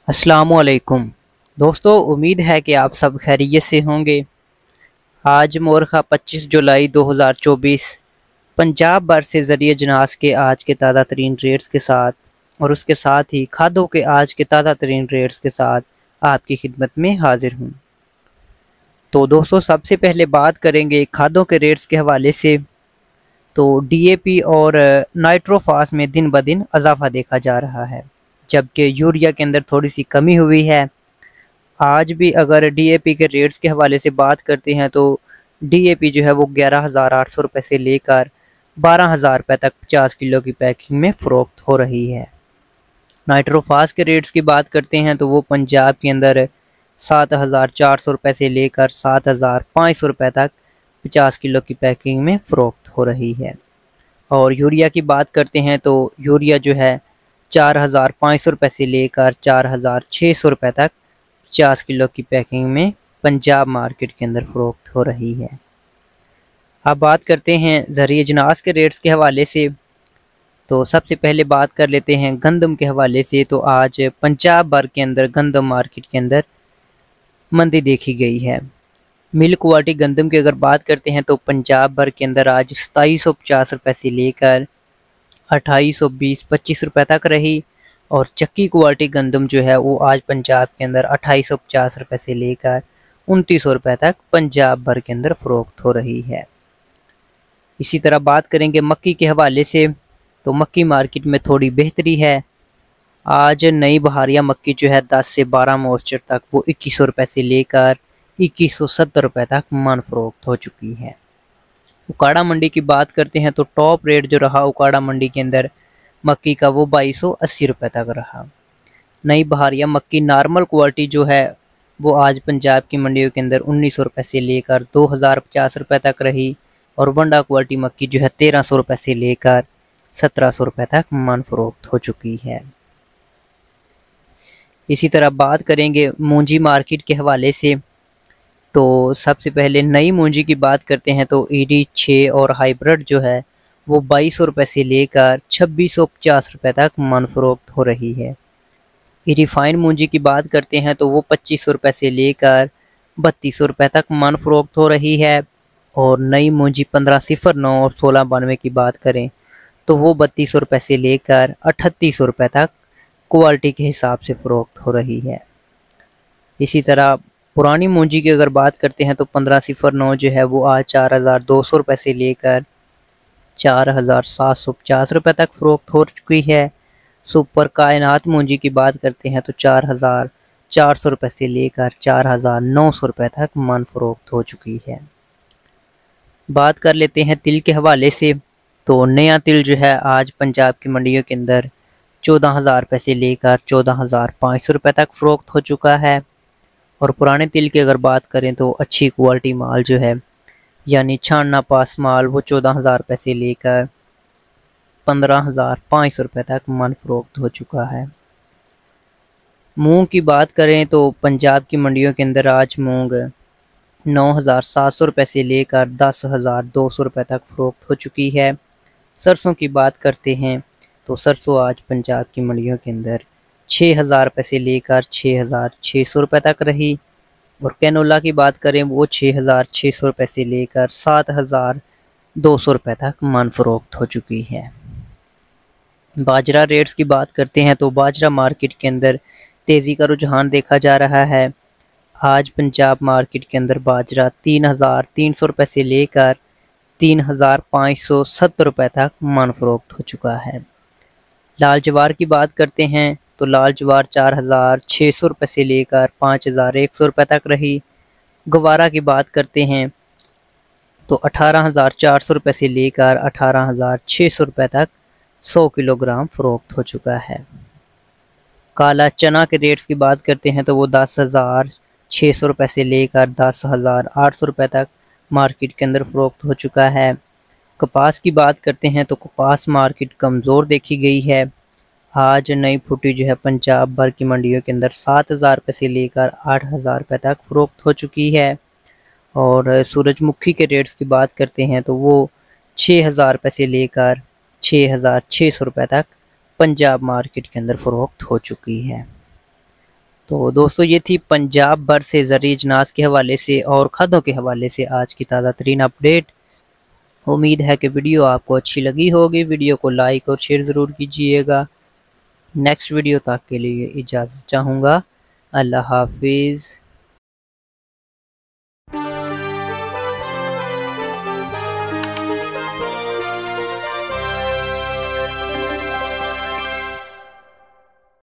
अस्सलामुअलैकुम दोस्तों, उम्मीद है कि आप सब खैरियत से होंगे। आज मोरखा 25 जुलाई 2024 पंजाब भर से ज़रिए जनास के आज के ताज़ा तरीन रेट्स के साथ और उसके साथ ही खादों के आज के ताज़ा तरीन रेट्स के साथ आपकी खिदमत में हाजिर हूँ। तो दोस्तों, सबसे पहले बात करेंगे खादों के रेट्स के हवाले से। तो डीएपी और नाइट्रोफास में दिन ब दिन इजाफा देखा जा रहा है, जबकि यूरिया के अंदर थोड़ी सी कमी हुई है। आज भी अगर डीएपी के रेट्स के हवाले से बात करते हैं तो डीएपी जो है वो 11,800 रुपये से लेकर 12,000 रुपये तक 50 किलो की पैकिंग में फ़रोख्त हो रही है। नाइट्रोफास के रेट्स की बात करते हैं तो वो पंजाब के अंदर 7,400 रुपये से लेकर 7,500 रुपये तक 50 किलो की पैकिंग में फ़रोख्त हो रही है। और यूरिया की बात करते हैं तो यूरिया जो है 4,500 रुपये से लेकर 4,600 रुपये तक 50 किलो की पैकिंग में पंजाब मार्केट के अंदर फ़रोख्त हो रही है। अब बात करते हैं ज़रिए जनास के रेट्स के हवाले से। तो सबसे पहले बात कर लेते हैं गंदम के हवाले से। तो आज पंजाब भर के अंदर गंदम मार्केट के अंदर मंदी देखी गई है। मिल क्वालिटी गंदम की अगर बात करते हैं तो पंजाब भर के अंदर आज 2750 रुपये से लेकर 2820-25 रुपये तक रही। और चक्की क्वालिटी गंदम जो है वो आज पंजाब के अंदर 2850 रुपये से लेकर 2900 रुपये तक पंजाब भर के अंदर फ़रोख्त हो रही है। इसी तरह बात करेंगे मक्की के हवाले से। तो मक्की मार्केट में थोड़ी बेहतरी है। आज नई बहारिया मक्की जो है 10 से 12 मोर्चर तक वो 2100 रुपये से लेकर 2170 रुपये तक मन फ़रोख्त हो चुकी है। उकाड़ा मंडी की बात करते हैं तो टॉप रेट जो रहा उकाड़ा मंडी के अंदर मक्की का वो 2280 रुपये तक रहा। नई बहारिया मक्की नॉर्मल क्वालिटी जो है वो आज पंजाब की मंडियों के अंदर 1900 रुपये से लेकर 2050 रुपये तक रही। और वंडा क्वालिटी मक्की जो है 1300 रुपये से लेकर 1700 रुपये तक मन फ़रोख्त हो चुकी है। इसी तरह बात करेंगे मूंजी मार्केट के हवाले से। तो सबसे पहले नई मूंजी की बात करते हैं तो ईडी 6 और हाइब्रिड जो है वो 2200 रुपये से लेकर 2650 रुपये तक मन फ़रोख्त हो रही है। रिफाइंड मूंजी की बात करते हैं तो वो 2500 रुपये से लेकर 3200 रुपये तक मन फ़रोख्त हो रही है। और नई मूंजी 1509 और 1692 की बात करें तो वो 3200 रुपये से लेकर 3800 रुपये तक क्वालिटी के हिसाब से फ़रोख्त हो रही है। इसी तरह पुरानी मूंजी की अगर बात करते हैं तो 1509 जो है वो आज 4200 रुपये से लेकर 4750 रुपये तक फ़रोख्त हो चुकी है। सुपर कायनात मूंजी की बात करते हैं तो 4400 रुपये से लेकर 4900 रुपये तक मन फ़रोख्त हो चुकी है। बात कर लेते हैं तिल के हवाले से। तो नया तिल जो है आज पंजाब की मंडियों के अंदर 14,000 रुपये से लेकर 14,500 रुपये तक फ़रोख्त हो चुका है। और पुराने तिल की अगर बात करें तो अच्छी क्वालिटी माल जो है यानी छानना पास माल वो 14,000 रुपये से लेकर 15,500 रुपये तक मन फ़रोख्त हो चुका है। मूंग की बात करें तो पंजाब की मंडियों के अंदर आज मूंग 9,700 रुपये से लेकर 10,200 रुपये तक फ़रोख्त हो चुकी है। सरसों की बात करते हैं तो सरसों आज पंजाब की मंडियों के अंदर 6,000 रुपये से लेकर 6,600 रुपये तक रही। और कैनोला की बात करें वो 6,600 रुपये से लेकर 7,200 रुपये तक मन फ़रोख्त हो चुकी है। बाजरा रेट्स की बात करते हैं तो बाजरा मार्केट के अंदर तेज़ी का रुझान देखा जा रहा है। आज पंजाब मार्केट के अंदर बाजरा 3,300 रुपये से लेकर 3,570 रुपये तक मन फ़रोख्त हो चुका है। लाल जवार की बात करते हैं तो लाल जवार 4,600 रुपये से लेकर 5,100 रुपये तक रही। गवारा की बात करते हैं तो 18,400 रुपये से लेकर 18,600 रुपये तक 100 किलोग्राम फ़रोख्त हो चुका है। काला चना के रेट्स की बात करते हैं तो वो 10,600 रुपये से लेकर 10,800 रुपये तक मार्केट के अंदर फ़रोख्त हो चुका है। कपास की बात करते हैं तो कपास मार्केट कमज़ोर देखी गई है। आज नई फुटी जो है पंजाब भर की मंडियों के अंदर 7,000 रुपये से लेकर 8,000 रुपये तक फ़रोख्त हो चुकी है। और सूरजमुखी के रेट्स की बात करते हैं तो वो 6,000 रुपये से लेकर 6,600 रुपये तक पंजाब मार्केट के अंदर फ़रोख्त हो चुकी है। तो दोस्तों ये थी पंजाब वर्सेस ज़रिए इजनास के हवाले से और खादों के हवाले से आज की ताज़ा तरीन अपडेट। उम्मीद है कि वीडियो आपको अच्छी लगी होगी। वीडियो को लाइक और शेयर ज़रूर कीजिएगा। नेक्स्ट वीडियो तक के लिए इजाज़त चाहूँगा। अल्लाह हाफिज़।